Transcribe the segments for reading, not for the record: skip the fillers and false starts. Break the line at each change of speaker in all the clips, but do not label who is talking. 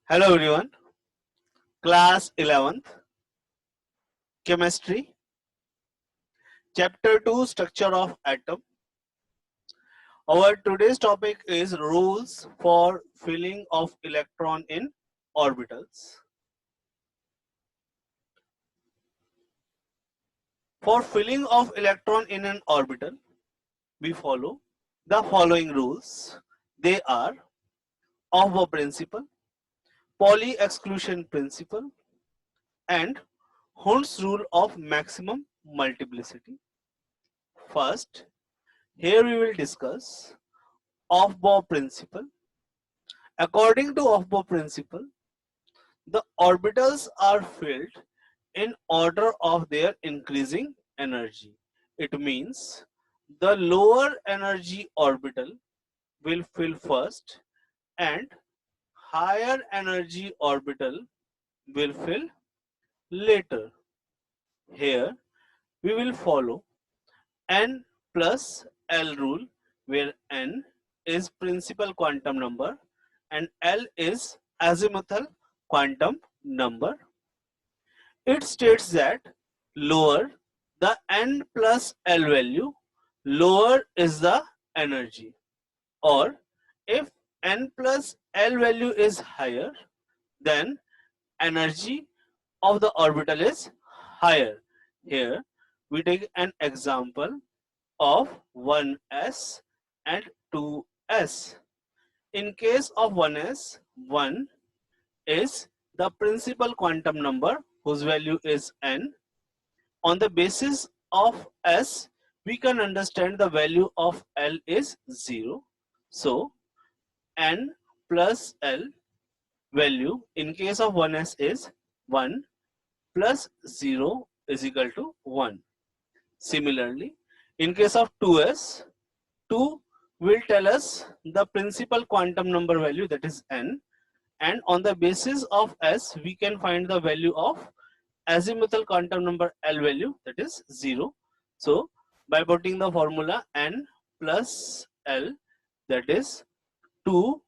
Hello everyone, class 11th, chemistry, chapter 2, structure of atom. Our today's topic is rules for filling of electron in orbitals. For filling of electron in an orbital, we follow the following rules. They are Aufbau principle, Pauli exclusion principle, and Hund's rule of maximum multiplicity. First, here we will discuss Aufbau principle. According to Aufbau principle, the orbitals are filled in order of their increasing energy. It means the lower energy orbital will fill first and higher energy orbital will fill later. Here we will follow n plus L rule, where n is principal quantum number and L is azimuthal quantum number. It states that lower the n plus L value, lower is the energy, or if n plus L value is higher, then energy of the orbital is higher. Here we take an example of 1s and 2s. In case of 1s, 1 is the principal quantum number whose value is n. On the basis of s, we can understand the value of L is 0. So n plus L value in case of 1s is 1 plus 0 is equal to 1. Similarly, in case of 2s, 2 will tell us the principal quantum number value, that is n, and on the basis of s we can find the value of azimuthal quantum number L value, that is 0. So by putting the formula n plus L, that is 2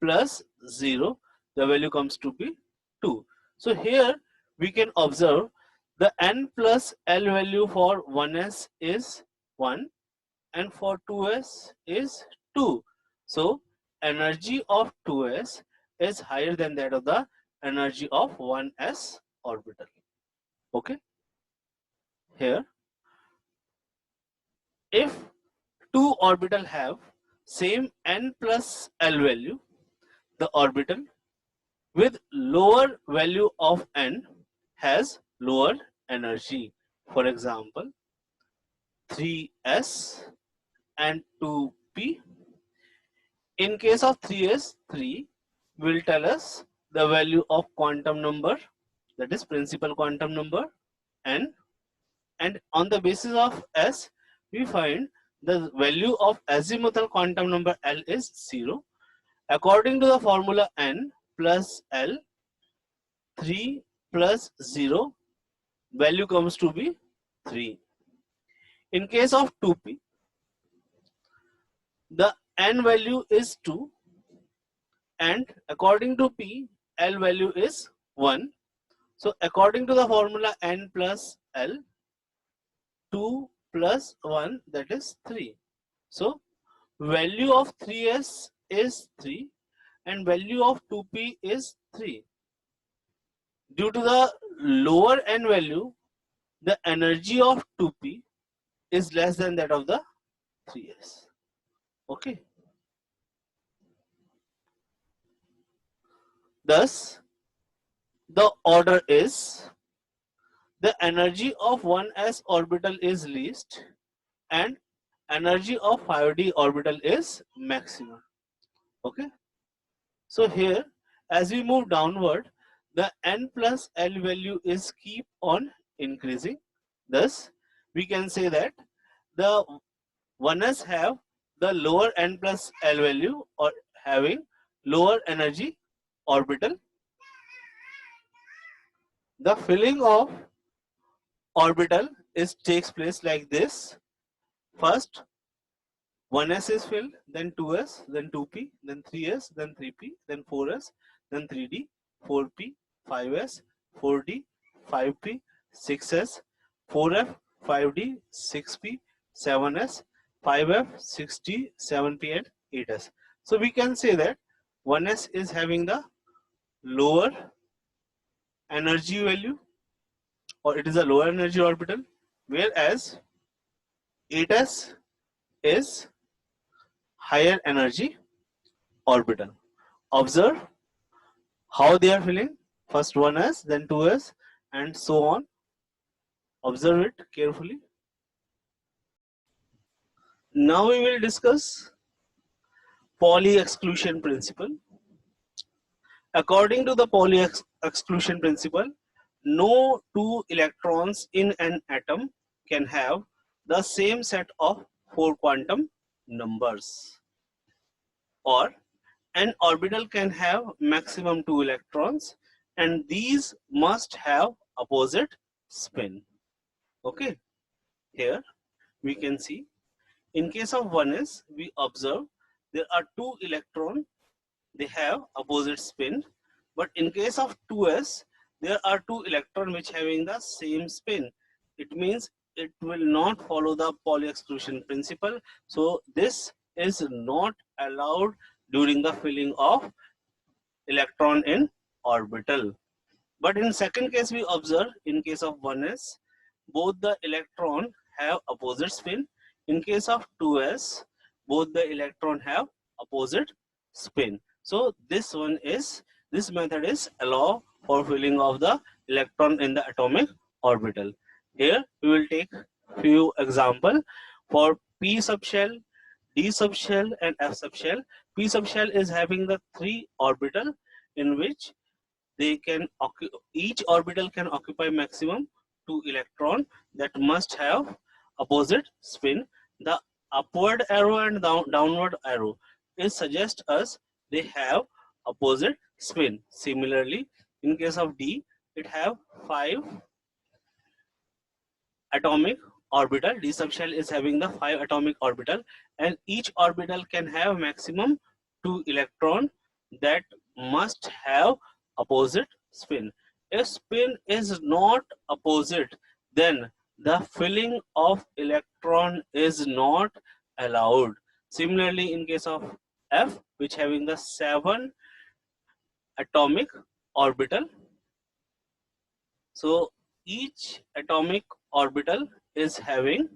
plus 0, the value comes to be 2. So here we can observe the n plus L value for 1s is 1 and for 2s is 2. So energy of 2s is higher than that of the energy of 1s orbital. Okay, here if two orbital have same n plus L value, the orbital with lower value of n has lower energy. For example, 3s and 2p. In case of 3s, 3 will tell us the value of quantum number, that is principal quantum number n, and on the basis of s we find the value of azimuthal quantum number L is 0. According to the formula n plus L, 3 plus 0 value comes to be 3. In case of 2p, the n value is 2 and according to p, L value is 1. So according to the formula n plus L, 2 plus 1, that is 3. So value of 3s is 3 and value of 2p is 3. Due to the lower n value, the energy of 2p is less than that of the 3s. Okay. Thus, the order is the energy of 1s orbital is least and energy of 5d orbital is maximum. Okay. So here, as we move downward, the n plus L value is keep on increasing. Thus, we can say that the 1s have the lower n plus L value or having lower energy orbital. The filling of orbital is takes place like this. First 1s is filled, then 2s, then 2p, then 3s, then 3p, then 4s, then 3d, 4p, 5s, 4d, 5p, 6s, 4f, 5d, 6p, 7s, 5f, 6d, 7p, and 8s. So we can say that 1s is having the lower energy value, or it is a lower energy orbital, whereas 8s is higher energy orbital. Observe how they are filling. First 1s, then 2s, and so on. Observe it carefully. Now we will discuss Pauli exclusion principle. According to the Pauli exclusion principle, no two electrons in an atom can have the same set of 4 quantum numbers, or an orbital can have maximum 2 electrons, and these must have opposite spin. Okay, here we can see in case of 1s, we observe there are 2 electrons, they have opposite spin, but in case of 2s, there are 2 electrons which having the same spin. It means it will not follow the Pauli exclusion principle. So this is not allowed during the filling of electron in orbital. But in second case, we observe in case of 1s, both the electron have opposite spin. In case of 2s, both the electron have opposite spin. So this method is allow for filling of the electron in the atomic orbital. Here we will take few example for p subshell, d subshell, and f subshell. P subshell is having the 3 orbital in which they can each orbital can occupy maximum 2 electron that must have opposite spin. The upward arrow and downward arrow is suggest us they have opposite spin. Similarly, in case of d, it have 5 atomic orbital. D subshell is having the 5 atomic orbital, and each orbital can have maximum 2 electron that must have opposite spin. If spin is not opposite, then the filling of electron is not allowed. Similarly, in case of F, which having the 7 atomic orbital, so each atomic orbital is having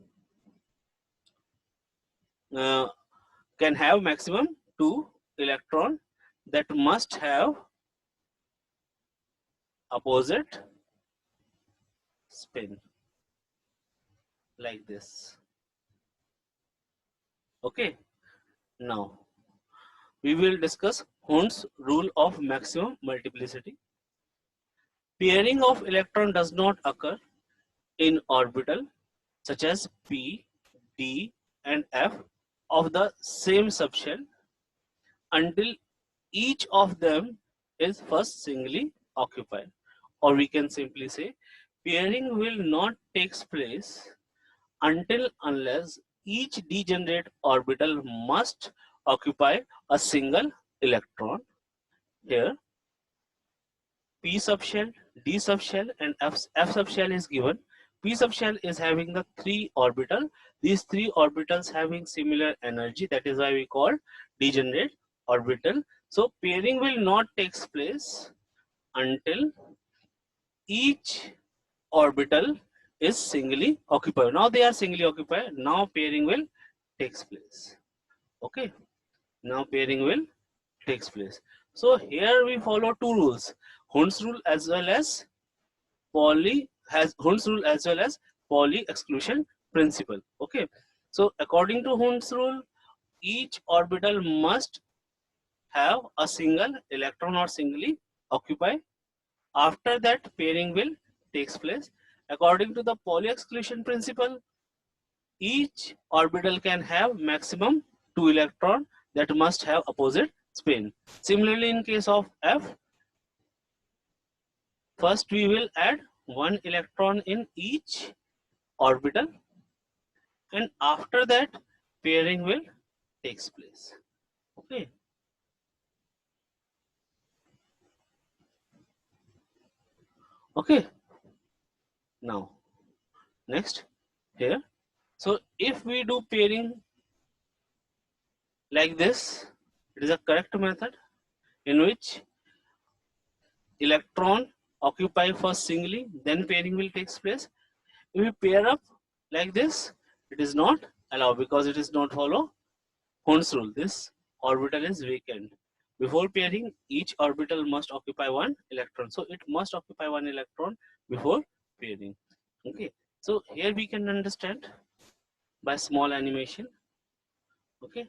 can have maximum 2 electron that must have opposite spin, like this. Okay, now we will discuss Hund's rule of maximum multiplicity. Pairing of electron does not occur in orbital such as p, d, and f of the same subshell until each of them is first singly occupied. Or we can simply say pairing will not take place until unless each degenerate orbital must occupy a single electron. Here p subshell, d subshell, and f subshell is given. P subshell is having the 3 orbital. These 3 orbitals having similar energy, that is why we call degenerate orbital. So pairing will not take place until each orbital is singly occupied. Now they are singly occupied. Now pairing will takes place. Okay. Now pairing will takes place. So here we follow 2 rules: Hund's rule as well as Hund's rule as well as Pauli exclusion principle. Okay. So according to Hund's rule, each orbital must have a single electron or singly occupy. After that, pairing will takes place. According to the Pauli exclusion principle, each orbital can have maximum 2 electron that must have opposite spin. Similarly, in case of F, first we will add 1 electron in each orbital, and after that pairing will takes place. Okay. Okay. Now, next here. So if we do pairing like this, it is a correct method in which electron occupy first singly, then pairing will take place. If we pair up like this, it is not allowed because it is not follow Hund's rule. This orbital is vacant. Before pairing, each orbital must occupy one electron. So it must occupy one electron before pairing. Okay. So here we can understand by small animation. Okay.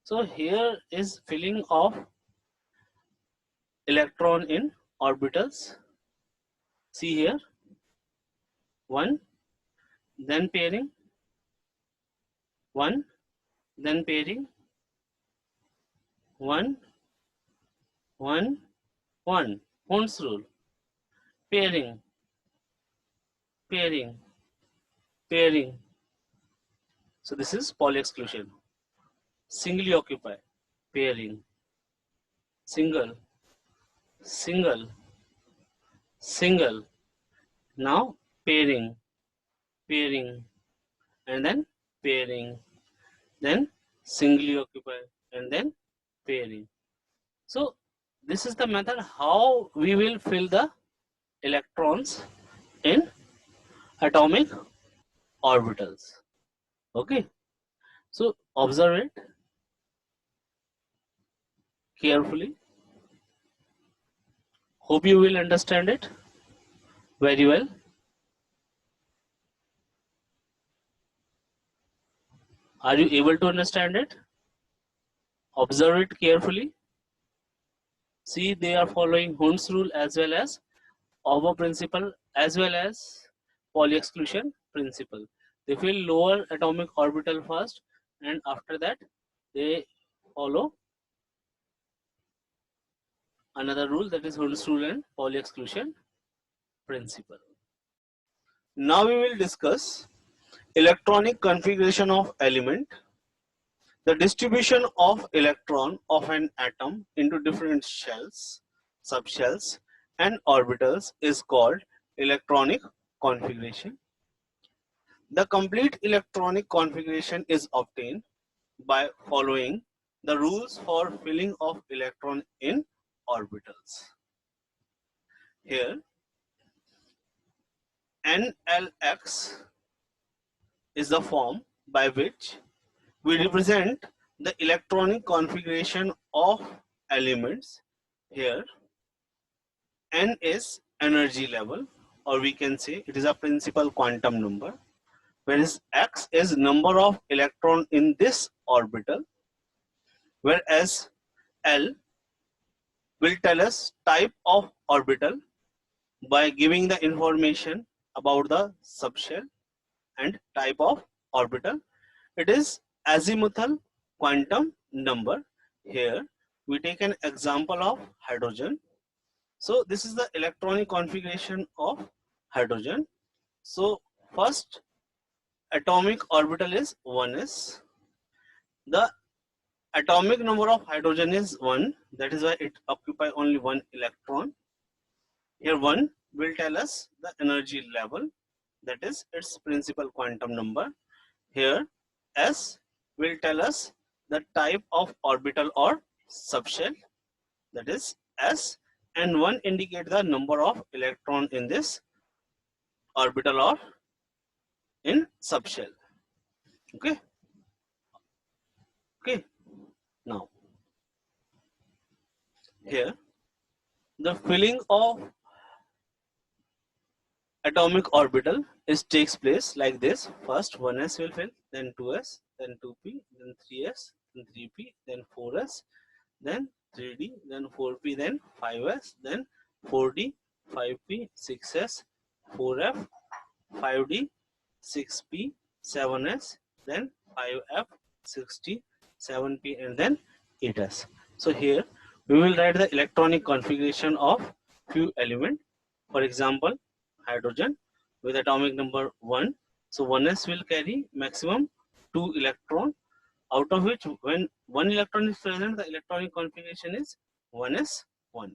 So here is filling of electron in orbitals. See here, one, then pairing, one, then pairing, one, one, one. Hund's rule. Pairing, pairing, pairing. So this is Pauli exclusion. Singly occupy, pairing, single, single, single. Now pairing, pairing, and then pairing, then singly occupy, and then pairing. So this is the method how we will fill the electrons in atomic orbitals. Okay, so observe it carefully. Hope you will understand it very well. Are you able to understand it? Observe it carefully. See, they are following Hund's rule as well as Auber principle as well as Pauli exclusion principle. They fill lower atomic orbital first, and after that they follow another rule, that is Hund's rule and Pauli exclusion principle. Now we will discuss electronic configuration of element. The distribution of electron of an atom into different shells, subshells, and orbitals is called electronic configuration. The complete electronic configuration is obtained by following the rules for filling of electron in orbitals. Here, NLX is the form by which we represent the electronic configuration of elements. Here, N is energy level, or we can say it is a principal quantum number, whereas X is number of electron in this orbital, whereas L will tell us type of orbital by giving the information about the subshell and type of orbital. It is azimuthal quantum number. Here we take an example of hydrogen. So this is the electronic configuration of hydrogen. So first atomic orbital is 1s. The atomic number of hydrogen is 1. That is why it occupies only one electron. Here 1 will tell us the energy level, that is its principal quantum number. Here S will tell us the type of orbital or subshell, that is S, and 1 indicate the number of electron in this orbital or in subshell. Okay. Okay. Now here the filling of atomic orbital takes place like this. First 1s will fill, then 2s, then 2p, then 3s, then 3p, then 4s, then 3d, then 4p, then 5s, then 4d, 5p, 6s, 4f, 5d, 6p, 7s, then 5f, 6d, 7p, and then 8s. So here we will write the electronic configuration of few element. For example, hydrogen with atomic number 1. So 1s will carry maximum 2 electron, out of which when 1 electron is present, the electronic configuration is 1s1.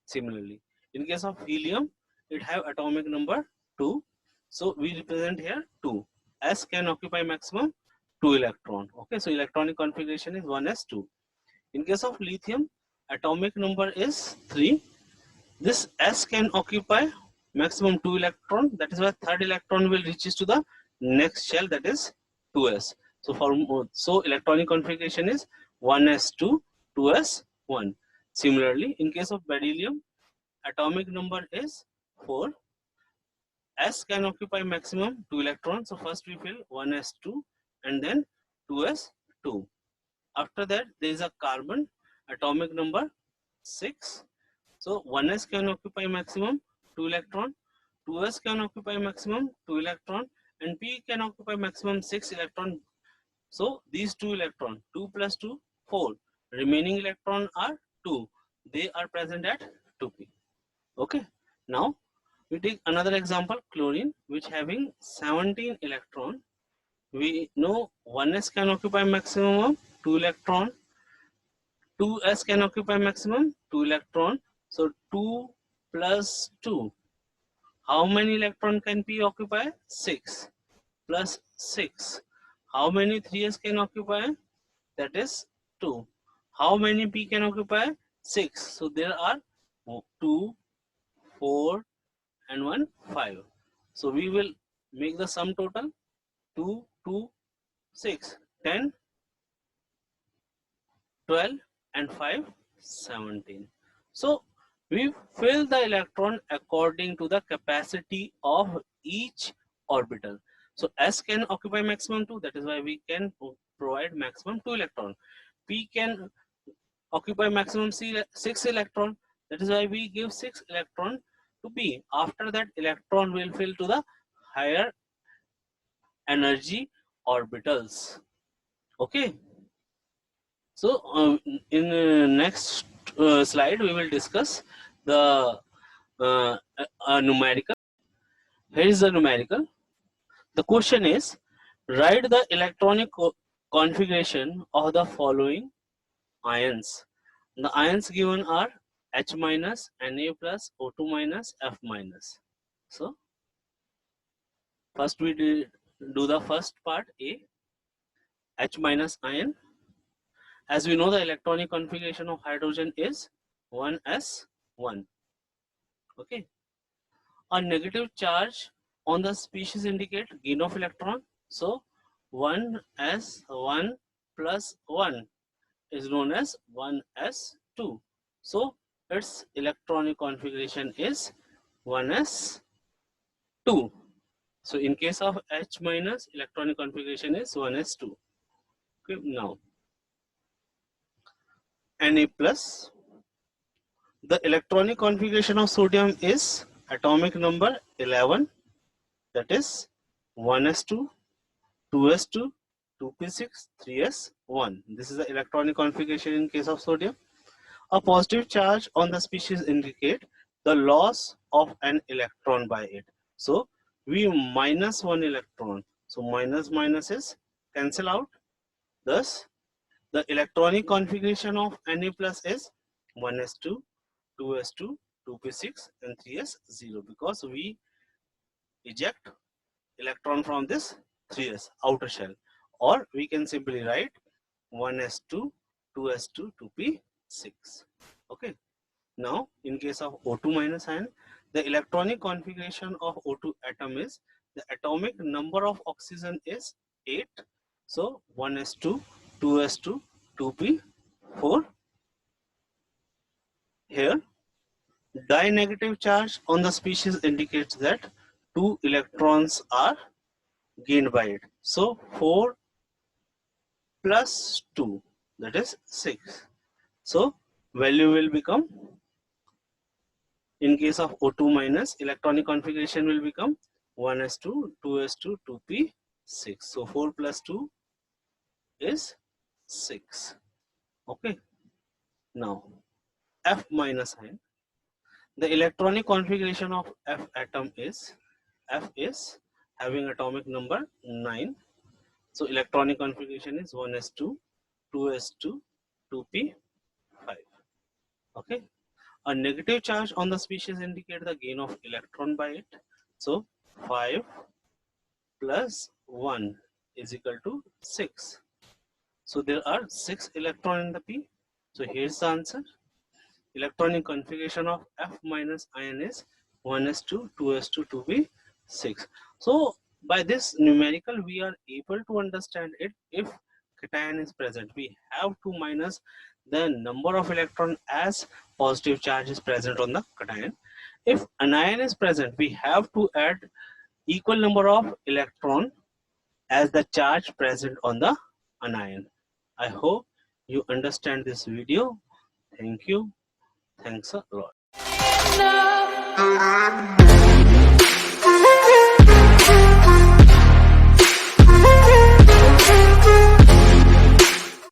Similarly, in case of helium, it have atomic number 2. So we represent here 2. S can occupy maximum 2 electron. Okay, so electronic configuration is 1s2. In case of lithium, atomic number is 3. This S can occupy maximum 2 electron. That is why third electron will reaches to the next shell, that is 2s. So electronic configuration is 1s2, 2s1. Similarly, in case of beryllium, atomic number is 4. S can occupy maximum 2 electrons. So first we fill 1s2 and then 2s2. After that, there is a carbon, atomic number 6. So 1s can occupy maximum 2 electron, 2s can occupy maximum 2 electron, and p can occupy maximum 6 electron. So these 2 electron, 2 plus 2, 4. Remaining electron are 2. They are present at 2p. Okay. Now we take another example, chlorine, which having 17 electron. We know 1s can occupy maximum of 2 electron, 2s can occupy maximum 2 electron. So 2 plus 2. How many electron can p occupy? 6 plus 6. How many 3s can occupy? That is 2. How many p can occupy? 6. So there are 2, 4 and 1, 5. So we will make the sum total 2, 2, 6, 10, 12 and 5, 17. So we fill the electron according to the capacity of each orbital. So S can occupy maximum 2, that is why we can provide maximum 2 electron. P can occupy maximum 6 electron, that is why we give 6 electron to P. After that, electron will fill to the higher energy orbitals. Okay. So in next slide, we will discuss the numerical. Here is the numerical. The question is, write the electronic configuration of the following ions. The ions given are H minus, Na plus, O2 minus, F minus. So first we do the first part, A, H minus ion. As we know, the electronic configuration of hydrogen is 1s1. Okay. A negative charge on the species indicate gain of electron. So 1s1 plus 1 is known as 1s2. So its electronic configuration is 1s2. So in case of H minus, electronic configuration is 1s2. Okay, now Na plus, the electronic configuration of sodium is atomic number 11, that is 1s2, 2s2, 2p6, 3s1. This is the electronic configuration in case of sodium. A positive charge on the species indicate the loss of an electron by it. So we minus 1 electron. So minus minus is cancel out. Thus the electronic configuration of Na plus is 1s2, 2s2, 2p6 and 3s0, because we eject electron from this 3s outer shell, or we can simply write 1s2, 2s2, 2p6. Okay. Now in case of O2 minus ion, the electronic configuration of O2 atom is, the atomic number of oxygen is 8. So 1s2, 2s2, 2p4. Here di-negative charge on the species indicates that 2 electrons are gained by it. So 4 plus 2, that is 6. So value will become, in case of O2 minus, electronic configuration will become 1s2, 2s2, 2p6. So 4 plus 2 is 6. Okay. Now F minus ion. The electronic configuration of F atom is, F is having atomic number 9. So electronic configuration is 1s2, 2s2, 2p5. Okay. A negative charge on the species indicate the gain of electron by it. So 5 plus 1 is equal to 6. So there are 6 electrons in the P. So here's the answer. Electronic configuration of F minus ion is 1s2, 2s2, 2b6. So by this numerical we are able to understand it. If cation is present, we have to minus the number of electron as positive charge is present on the cation. If anion is present, we have to add equal number of electron as the charge present on the anion. I hope you understand this video. Thank you. Thanks a lot.